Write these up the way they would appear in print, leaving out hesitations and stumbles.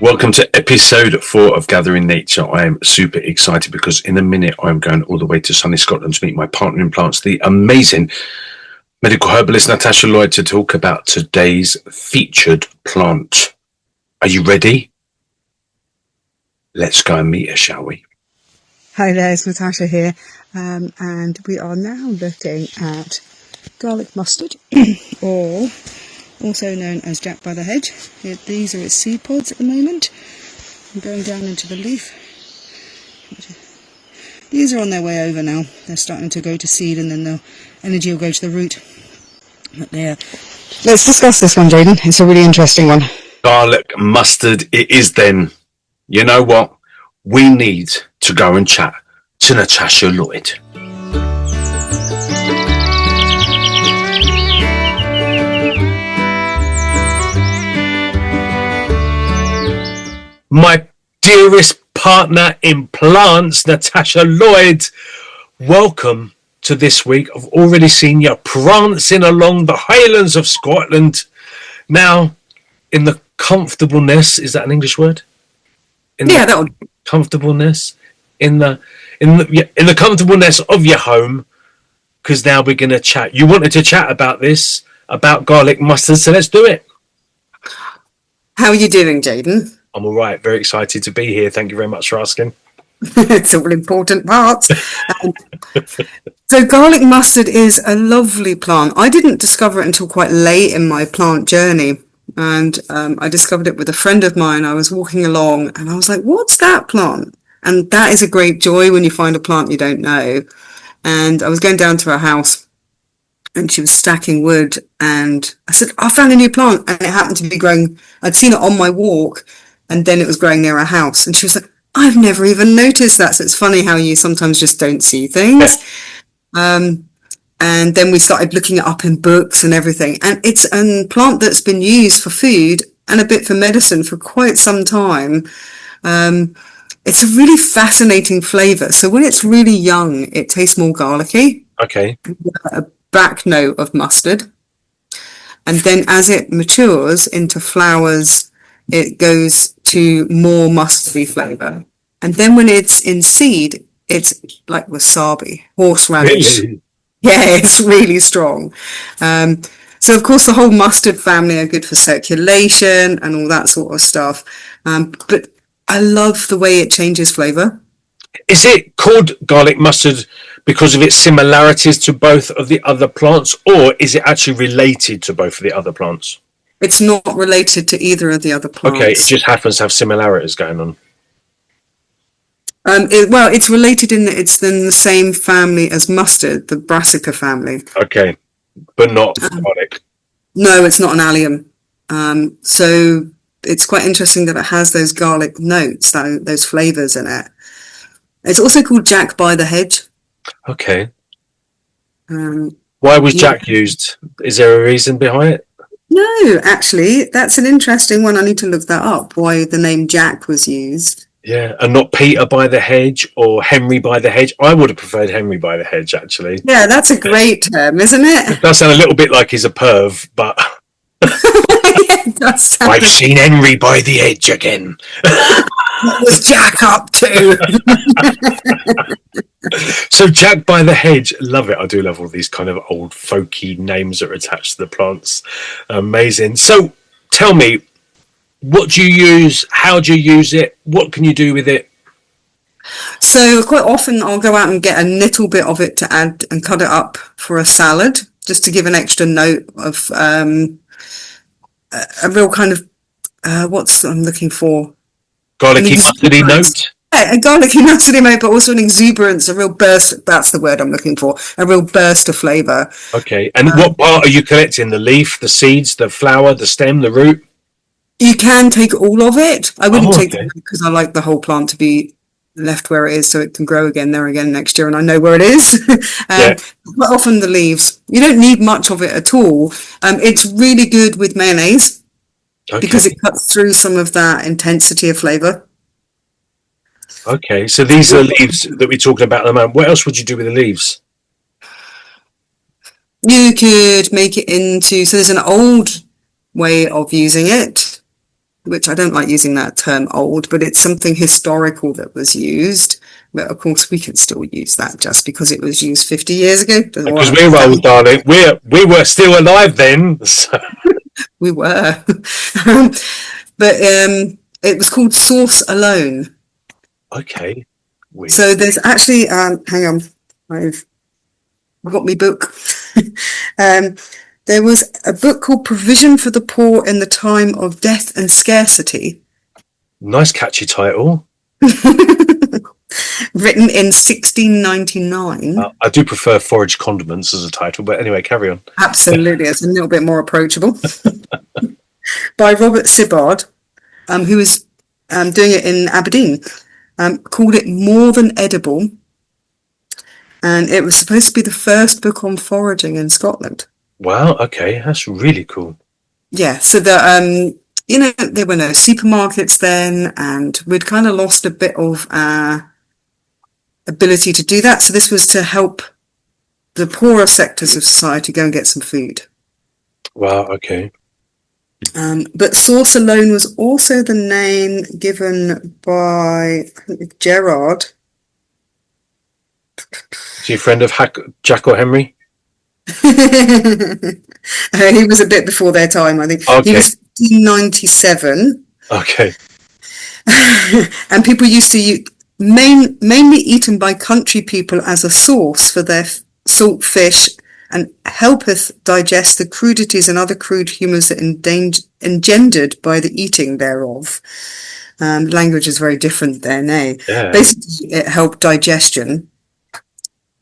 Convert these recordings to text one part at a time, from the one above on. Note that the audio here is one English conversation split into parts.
Welcome to episode 4 of Gathering Nature. I am super excited because in a minute I'm going all the way to sunny Scotland to meet my partner in plants, the amazing medical herbalist Natasha Lloyd, to talk about today's featured plant. Are you ready? Let's go and meet her, shall we? Hi there, it's Natasha here, and we are now looking at garlic mustard, or also known as Jack by the Hedge. These are its seed pods at the moment. I'm going down into the leaf. These are on their way over now. They're starting to go to seed, and then the energy will go to the root. But there. Let's discuss this one, Jaden. It's a really interesting one. Garlic mustard it is then. You know what? We need to go and chat to Natasha Lloyd. My dearest partner in plants, Natasha Lloyd, welcome to this week. I've already seen you prancing along the Highlands of Scotland. Now, in the comfortableness, is that an English word? Comfortableness in the comfortableness of your home, because now we're going to chat. You wanted to chat about this, about garlic mustard, so let's do it. How are you doing, Jaden? I'm all right. Very excited to be here. Thank you very much for asking. It's all important parts. So garlic mustard is a lovely plant. I didn't discover it until quite late in my plant journey. And I discovered it with a friend of mine. I was walking along and I was like, what's that plant? And that is a great joy when you find a plant you don't know. And I was going down to her house and she was stacking wood. And I said, I found a new plant. And it happened to be growing. I'd seen it on my walk. And then it was growing near our house. And she was like, I've never even noticed that. So it's funny how you sometimes just don't see things. Yeah. And then we started looking it up in books and everything. And it's a plant that's been used for food and a bit for medicine for quite some time. It's a really fascinating flavour. So when it's really young, it tastes more garlicky. Okay. A back note of mustard. And then as it matures into flowers, it goes to more mustardy flavour. And then when it's in seed, it's like wasabi, horseradish. Really? Yeah, it's really strong. So, of course, the whole mustard family are good for circulation and all that sort of stuff. But I love the way it changes flavour. Is it called garlic mustard because of its similarities to both of the other plants, or is it actually related to both of the other plants? It's not related to either of the other plants. Okay, it just happens to have similarities going on. It's related in that it's in the same family as mustard, the Brassica family. Okay, but not garlic. No, it's not an allium. So it's quite interesting that it has those garlic notes, those flavours in it. It's also called Jack by the Hedge. Okay. Why was Jack used? Is there a reason behind it? No, actually, that's an interesting one. I need to look that up, why the name Jack was used. Yeah, and not Peter by the Hedge or Henry by the Hedge. I would have preferred Henry by the Hedge, actually. Yeah, that's a great term, isn't it? It does sound a little bit like he's a perv, but it does sound I've seen Henry by the Hedge again. What was Jack up to? So Jack by the Hedge, love it. I do love all these kind of old folky names that are attached to the plants. Amazing. So tell me, what do you use? How do you use it? What can you do with it? So quite often I'll go out and get a little bit of it to add and cut it up for a salad, just to give an extra note of a real kind of, what's I'm looking for? Garlicky mustardy note? Yeah, a garlicky mustardy note, but also an exuberance, a real burst. That's the word I'm looking for. A real burst of flavour. Okay. And what part are you collecting? The leaf, the seeds, the flower, the stem, the root? You can take all of it. I wouldn't take the root because I like the whole plant to be left where it is so it can grow again there again next year and I know where it is. But often the leaves. You don't need much of it at all. It's really good with mayonnaise. Okay. Because it cuts through some of that intensity of flavour. Okay, so these are the leaves that we're talking about at the moment. What else would you do with the leaves? You could make it into, so there's an old way of using it, which I don't like using that term old, but it's something historical that was used. But of course, we can still use that just because it was used 50 years ago. Because we're old, darling. We were still alive then. So. We were. But it was called Source Alone. Okay. Weird. So there's actually, hang on, I've got my book. There was a book called Provision for the Poor in the Time of Death and Scarcity. Nice catchy title. Written in 1699. I do prefer Foraged Condiments as a title, but anyway, carry on. Absolutely, it's a little bit more approachable. By Robert Sibbard, who was doing it in Aberdeen. Called it More Than Edible. And it was supposed to be the first book on foraging in Scotland. Wow, okay, that's really cool. Yeah, so the there were no supermarkets then, and we'd kind of lost a bit of our ability to do that. So this was to help the poorer sectors of society go and get some food. Wow, okay. But Source Alone was also the name given by Gerard. Is he a friend of Jack or Henry? He was a bit before their time, I think. Okay. He was 1597. Okay. And people used to use, mainly eaten by country people as a sauce for their salt fish, and helpeth digest the crudities and other crude humours that engendered by the eating thereof. Language is very different there, nay. Yeah. Basically, it helped digestion,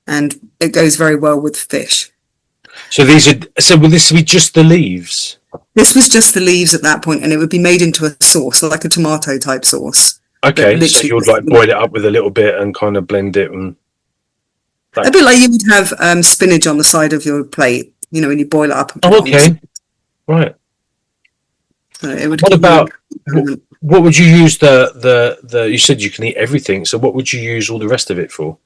and it goes very well with fish. So will this be just the leaves? This was just the leaves at that point, and it would be made into a sauce, like a tomato type sauce. Okay, so you would like boil it up with a little bit and kind of blend it and. A bit like you would have spinach on the side of your plate, when you boil it up. And okay, right. So it would. What about what would you use the? You said you can eat everything, so what would you use all the rest of it for?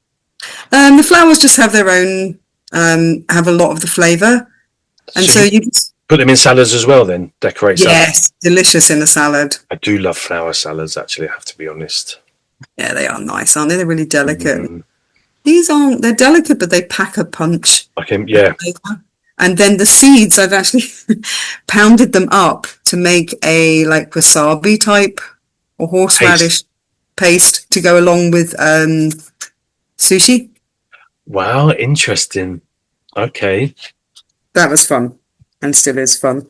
The flowers just have their own, have a lot of the flavour, and so you put them in salads as well. Then decorate. Yes, delicious in a salad. I do love flower salads. Actually, I have to be honest. Yeah, they are nice, aren't they? They're really delicate. These aren't, they're delicate, but they pack a punch. Okay, yeah. And then the seeds, I've actually pounded them up to make a like wasabi type or horseradish paste to go along with sushi. Wow, interesting. Okay. That was fun and still is fun.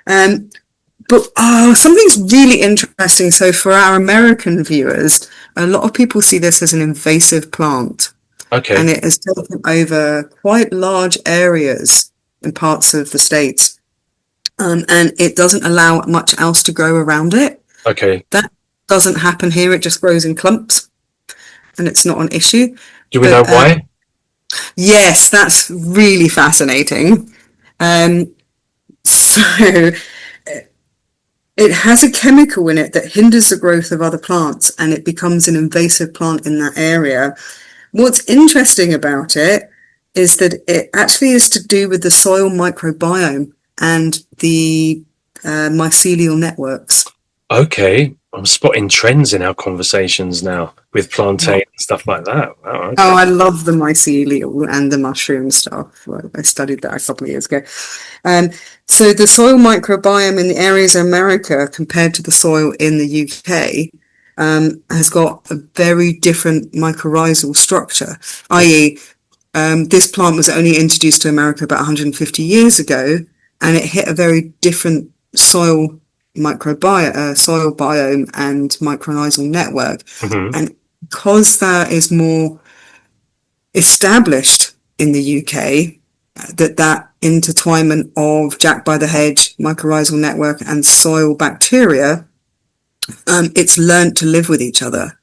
But something's really interesting. So for our American viewers, a lot of people see this as an invasive plant. Okay. And it has taken over quite large areas in parts of the States. And it doesn't allow much else to grow around it. Okay. That doesn't happen here. It just grows in clumps. And it's not an issue. Do we know why? Yes, that's really fascinating. So it has a chemical in it that hinders the growth of other plants, and it becomes an invasive plant in that area. What's interesting about it is that it actually is to do with the soil microbiome and the mycelial networks. Okay. I'm spotting trends in our conversations now with plantain and stuff like that. Wow, okay. Oh, I love the mycelial and the mushroom stuff. I studied that a couple of years ago. So the soil microbiome in the areas of America compared to the soil in the UK has got a very different mycorrhizal structure, i.e. This plant was only introduced to America about 150 years ago, and it hit a very different soil biome and mycorrhizal network. Mm-hmm. And because that is more established in the UK, that intertwinement of Jack by the hedge, mycorrhizal network and soil bacteria, it's learnt to live with each other.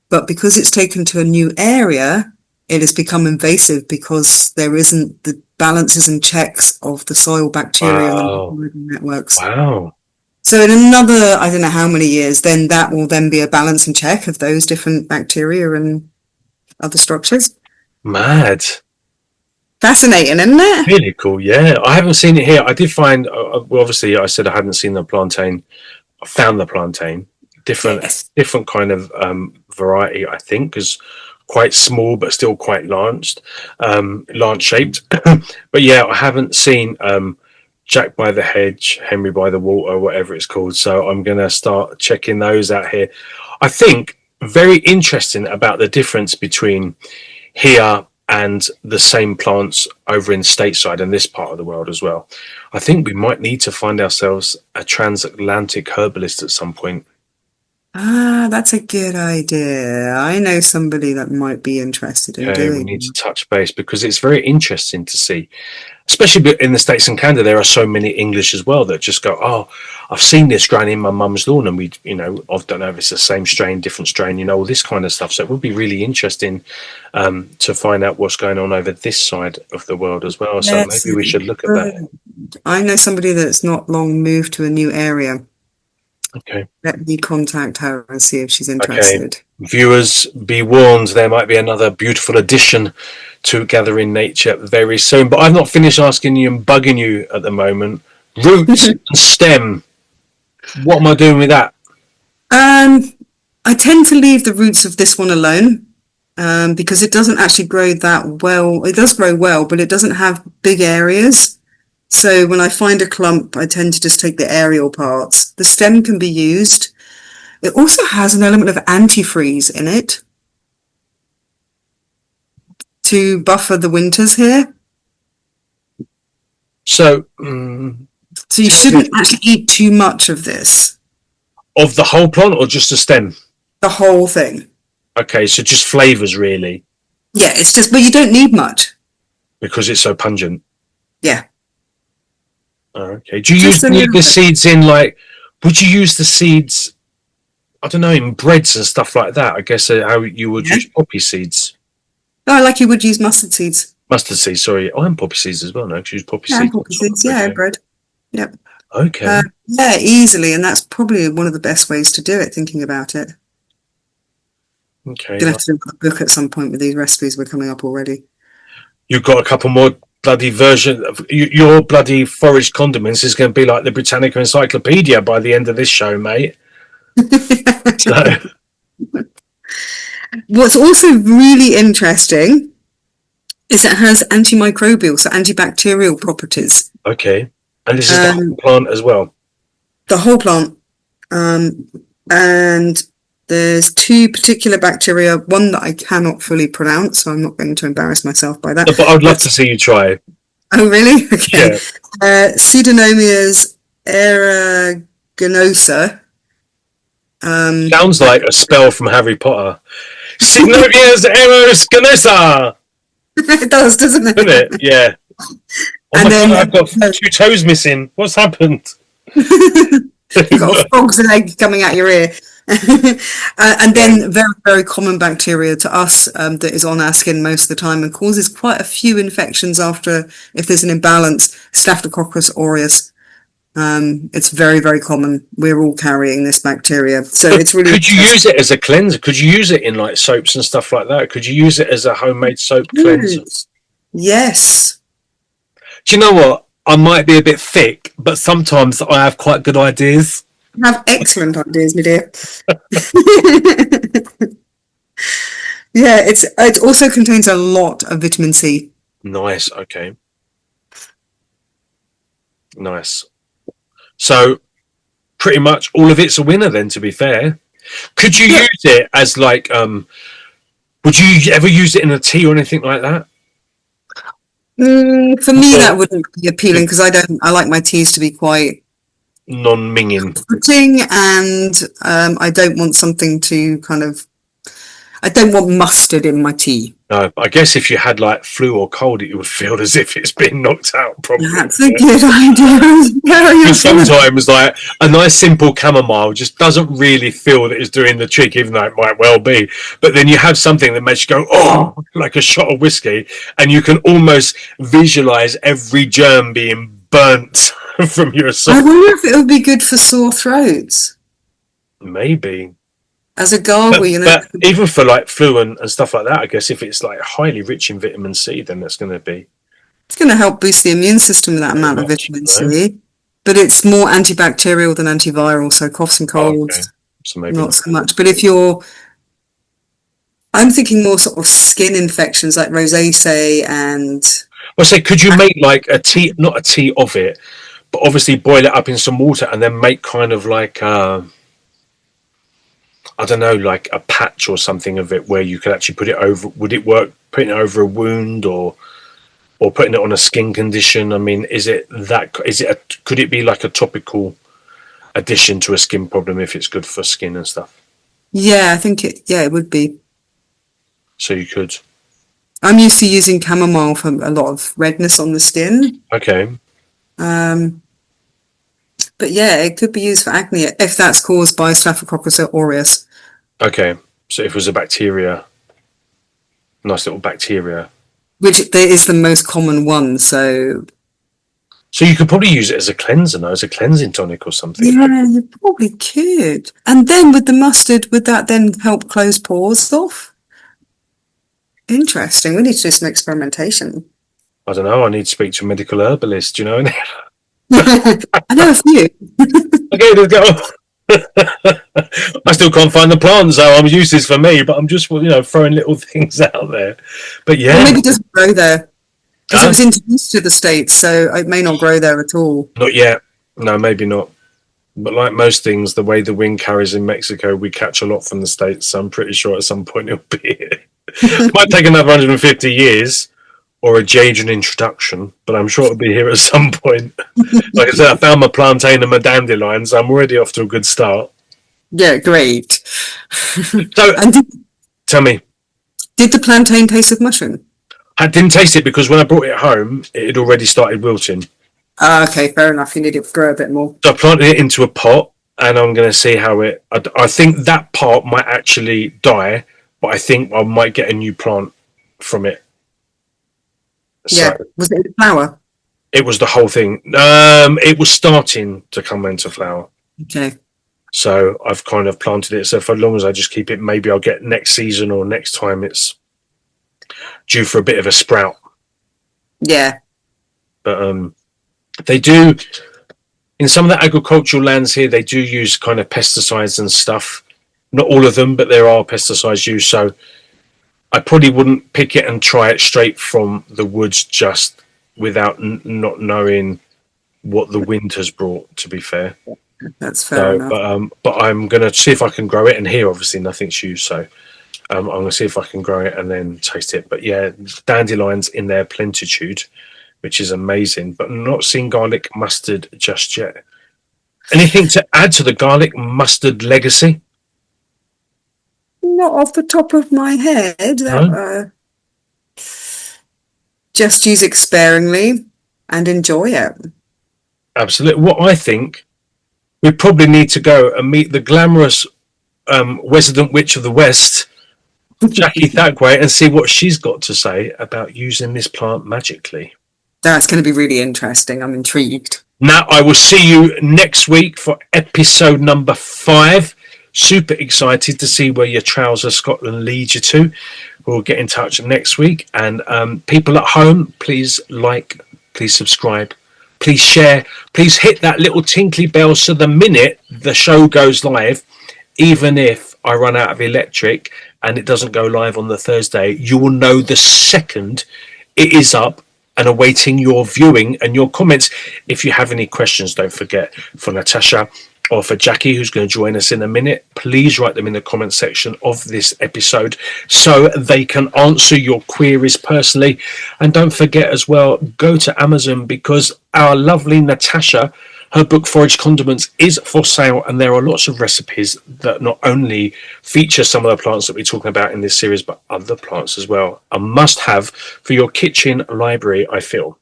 But because it's taken to a new area, it has become invasive because there isn't the balances and checks of the soil bacteria and the mycorrhizal networks. Wow. So in another, I don't know how many years, then that will then be a balance and check of those different bacteria and other structures. Mad. Fascinating, isn't it? Really cool, yeah. I haven't seen it here. I did find, well, obviously, I said I hadn't seen the plantain found the plantain. Yes. Different kind of variety, I think, because quite small but still quite lance shaped. But yeah, I haven't seen Jack by the Hedge, Henry by the Water, whatever it's called. So I'm going to start checking those out here. I think very interesting about the difference between here and the same plants over in stateside and this part of the world as well. I think we might need to find ourselves a transatlantic herbalist at some point. Ah, that's a good idea. I know somebody that might be interested in Okay, we doing need to it. touch base because it's very interesting to see, especially in the States and Canada. There are so many English as well that just go, "Oh, I've seen this growing in my mum's lawn," and we, I don't know if it's the same strain, different strain, all this kind of stuff. So it would be really interesting to find out what's going on over this side of the world as well. So Yes, maybe we should look at that. I know somebody that's not long moved to a new area. Okay. Let me contact her and see if she's Okay, interested. viewers, be warned, there might be another beautiful addition to Gathering Nature very soon. But I've not finished asking you and bugging you at the moment. Roots and stem. What am I doing with that? I tend to leave the roots of this one alone because it doesn't actually grow that well. It does grow well, but it doesn't have big areas. So when I find a clump, I tend to just take the aerial parts. The stem can be used. It also has an element of antifreeze in it to buffer the winters here. So, So you shouldn't actually eat too much of this. of the whole plant or just the stem? The whole thing. Okay, so just flavors really, Yeah, it's just, but you don't need much. because it's so pungent. Yeah. Okay. Do you Just a use little the bit. seeds in would you use the seeds, I don't know, in breads and stuff like that? I guess how you would Yeah. use poppy seeds. Oh, like you would use mustard seeds. Mustard seeds, sorry. I'm poppy seeds as well now. Use poppy Yeah, seeds. poppy seeds. Yeah, bread. Yep. Okay. Yeah, easily, and that's probably one of the best ways to do it, thinking about it. Okay. Gonna have to do a book at some point with these recipes we're coming up already. You've got a couple more bloody version of your bloody foraged condiments is going to be like the Britannica Encyclopedia by the end of this show, mate. So, What's also really interesting is it has antimicrobial, so antibacterial properties. okay. And this is the whole plant as well. The whole plant. And there's two particular bacteria, one that I cannot fully pronounce, so I'm not going to embarrass myself by that. But I'd love to see you try. Oh, really? Okay. Yeah. Pseudomonas aeruginosa. Sounds like a spell from Harry Potter. Pseudomonas aeruginosa. It does, doesn't it? Isn't it? Yeah. Oh And my then- God, I've got 2 toes missing. What's happened? You've got a frog's leg coming out your ear. And then very, very common bacteria to us that is on our skin most of the time and causes quite a few infections after, if there's an imbalance, Staphylococcus aureus. It's very, very common. We're all carrying this bacteria. So it's really... Could you use it as a cleanser? Could you use it in like soaps and stuff like that? Could you use it as a homemade soap cleanser? Yes. Do you know what? I might be a bit thick, but sometimes I have quite good ideas. You have excellent ideas, my dear. Yeah, it also contains a lot of vitamin C. Nice. Okay. Nice. So pretty much all of it's a winner then, to be fair. Could you use it as like, would you ever use it in a tea or anything like that? For me, that wouldn't be appealing because I like my teas to be quite Non-minging. fruiting, and I don't want something to I don't want mustard in my tea. No, I guess if you had like flu or cold, it would feel as if it's been knocked out. Probably. That's a good idea. Sometimes like a nice simple chamomile just doesn't really feel that it's doing the trick, even though it might well be. But then you have something that makes you go, oh, like a shot of whiskey, and you can almost visualize every germ being burnt from your soul. I wonder if it would be good for sore throats Maybe. as a gargle, you know. But even for like flu and stuff like that, I guess if it's like highly rich in vitamin C, then that's going to be. It's going to help boost the immune system with that amount of much, vitamin you know. C. but it's more antibacterial than antiviral. So coughs and Oh, okay. colds, So maybe not not. so much. But I'm thinking more sort of skin infections like rosacea and. Well, say, could you make like a tea, not a tea of it, but obviously boil it up in some water and then make kind of like I don't know, like a patch or something of it where you could actually put it over. Would it work putting it over a wound or putting it on a skin condition? I mean, could it be like a topical addition to a skin problem if it's good for skin and stuff? Yeah, I think it would be. So you could. I'm used to using chamomile for a lot of redness on the skin. Okay. But yeah, it could be used for acne if that's caused by Staphylococcus aureus. Okay. So if it was a bacteria, nice little bacteria. Which is the most common one, so you could probably use it as a cleanser, no? As a cleansing tonic or something. yeah, you probably could. And then with the mustard, would that then help close pores off? Interesting. We need to do some experimentation. I don't know. I need to speak to a medical herbalist, you know? I know a few. Okay, let's go. I still can't find the plant, so I'm useless for me, but I'm just, throwing little things out there. But yeah. Or maybe it doesn't grow there. Because it was introduced to the States, so it may not grow there at all. Not yet. No, maybe not. But like most things, the way the wind carries in Mexico, we catch a lot from the States, so I'm pretty sure at some point it'll be here. It might take another 150 years or a Jajan introduction, but I'm sure it'll be here at some point. Like I said, I found my plantain and my dandelions, so I'm already off to a good start. Yeah, great. So, And tell me. Did the plantain taste of mushroom? I didn't taste it because when I brought it home, it had already started wilting. Okay, fair enough. You need it to grow a bit more. So I planted it into a pot, and I'm going to see how I think that part might actually die, but I think I might get a new plant from it. Yeah. So, Was it flower? it was the whole thing. It was starting to come into flower. Okay. So I've kind of planted it. So for as long as I just keep it, maybe I'll get next season or next time it's due for a bit of a sprout. Yeah. But they do, in some of the agricultural lands here, they do use kind of pesticides and stuff. Not all of them, but there are pesticides used. So I probably wouldn't pick it and try it straight from the woods just without not knowing what the wind has brought, to be fair. That's fair enough. But I'm going to see if I can grow it. And here, obviously, nothing's used. So I'm going to see if I can grow it and then taste it. But yeah, dandelions in their plentitude, which is amazing. But I'm not seeing garlic mustard just yet. Anything to add to the garlic mustard legacy? Not off the top of my head. No? Just use it sparingly and enjoy it. Absolutely. What I think, we probably need to go and meet the glamorous resident witch of the West, Jackie Thackway, and see what she's got to say about using this plant magically. That's going to be really interesting. I'm intrigued. Now, I will see you next week for episode number 5. Super excited to see where your Trouser Scotland leads you to. We'll get in touch next week. And people at home, please like, please subscribe, please share, please hit that little tinkly bell so the minute the show goes live, even if I run out of electric and it doesn't go live on the Thursday, you will know the second it is up and awaiting your viewing and your comments. If you have any questions, don't forget, for Natasha or for Jackie, who's going to join us in a minute, please write them in the comment section of this episode so they can answer your queries personally. And don't forget as well, go to Amazon, because our lovely Natasha, her book Forage Condiments, is for sale, and there are lots of recipes that not only feature some of the plants that we're talking about in this series, but other plants as well. A must-have for your kitchen library, I feel.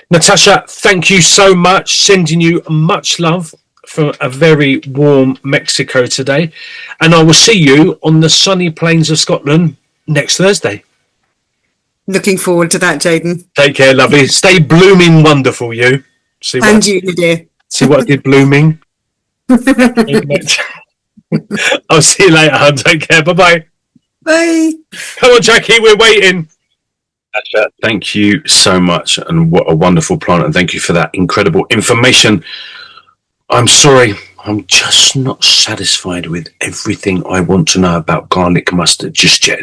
Natasha, thank you so much. Sending you much love from a very warm Mexico today. And I will see you on the sunny plains of Scotland next Thursday. Looking forward to that, Jaden. Take care, lovely. Stay blooming wonderful, you. And you, dear. See what I did blooming? I'll see you later, hon. Take care. Bye-bye. Bye. Come on, Jackie. We're waiting. Natasha, thank you so much, and what a wonderful plant, and thank you for that incredible information. I'm sorry, I'm just not satisfied with everything I want to know about garlic mustard just yet.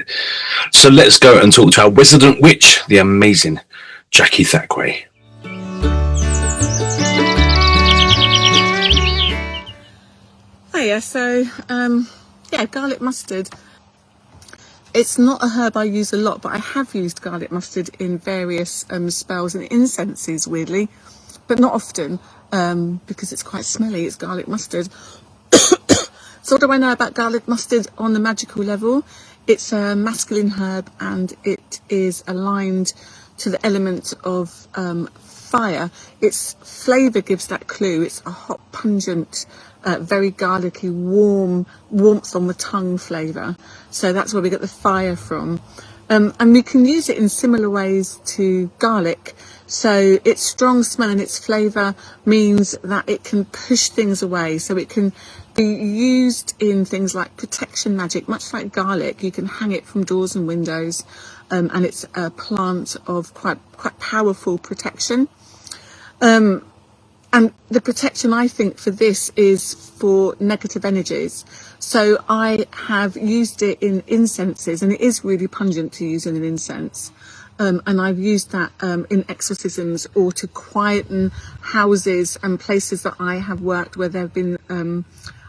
So let's go and talk to our resident witch, the amazing Jackie Thackway. Hiya, so garlic mustard. It's not a herb I use a lot, but I have used garlic mustard in various spells and incenses, weirdly, but not often because it's quite smelly. It's garlic mustard. So what do I know about garlic mustard on the magical level? It's a masculine herb and it is aligned to the element of fire. Its flavour gives that clue. It's a hot, pungent, very garlicky, warmth on the tongue flavour. So that's where we get the fire from. And we can use it in similar ways to garlic. So its strong smell and its flavour means that it can push things away. So it can be used in things like protection magic, much like garlic. You can hang it from doors and windows, and it's a plant of quite powerful protection. And the protection, I think, for this is for negative energies. So I have used it in incenses, and it is really pungent to use in an incense. And I've used that in exorcisms or to quieten houses and places that I have worked where there have been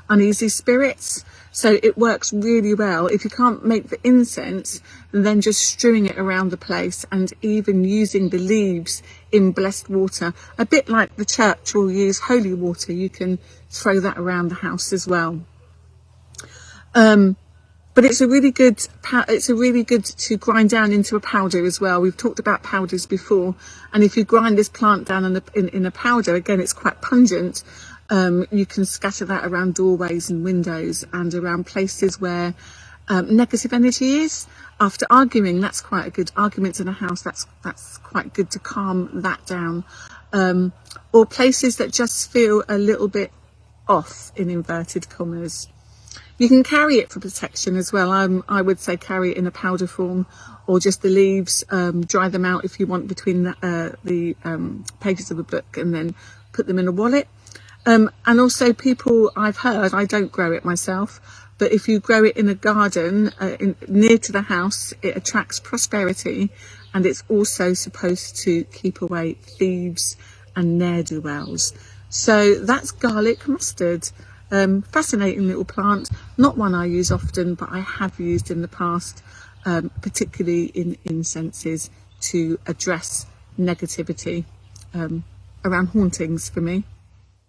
uneasy spirits. So it works really well. If you can't make the incense, then just strewing it around the place and even using the leaves in blessed water, a bit like the church will use holy water. You can throw that around the house as well. But it's a really good to grind down into a powder as well. We've talked about powders before, and if you grind this plant down in a powder, again, it's quite pungent. You can scatter that around doorways and windows and around places where negative energy is. After arguing, that's quite a good argument in a house. That's quite good to calm that down. Or places that just feel a little bit off, in inverted commas. You can carry it for protection as well. I would say carry it in a powder form, or just the leaves. Dry them out if you want between the pages of a book, and then put them in a wallet. And also, people, I've heard, I don't grow it myself, but if you grow it in a garden near to the house, it attracts prosperity, and it's also supposed to keep away thieves and ne'er-do-wells. So that's garlic mustard. Fascinating little plant, not one I use often, but I have used in the past, particularly in incenses to address negativity around hauntings for me.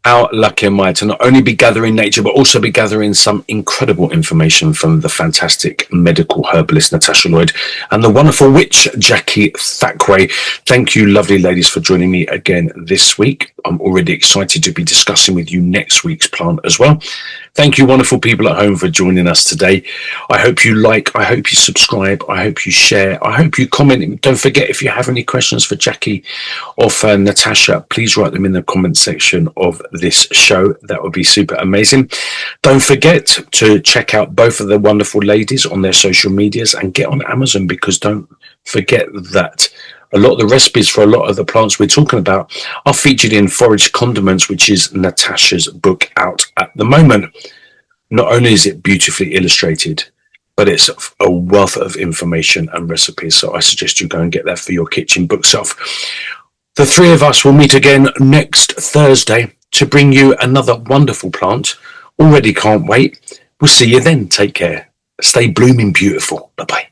How lucky am I to not only be gathering nature, but also be gathering some incredible information from the fantastic medical herbalist Natasha Lloyd and the wonderful witch Jackie Thackway. Thank you, lovely ladies, for joining me again this week. I'm already excited to be discussing with you next week's plant as well. Thank you, wonderful people at home, for joining us today. I hope you like, I hope you subscribe, I hope you share, I hope you comment. Don't forget, if you have any questions for Jackie or for Natasha, please write them in the comment section of this show. That would be super amazing. Don't forget to check out both of the wonderful ladies on their social medias and get on Amazon, because don't forget that a lot of the recipes for a lot of the plants we're talking about are featured in Foraged Condiments, which is Natasha's book out at the moment. Not only is it beautifully illustrated, but it's a wealth of information and recipes. So I suggest you go and get that for your kitchen bookshelf. The three of us will meet again next Thursday to bring you another wonderful plant. Already can't wait. We'll see you then. Take care. Stay blooming beautiful. Bye-bye.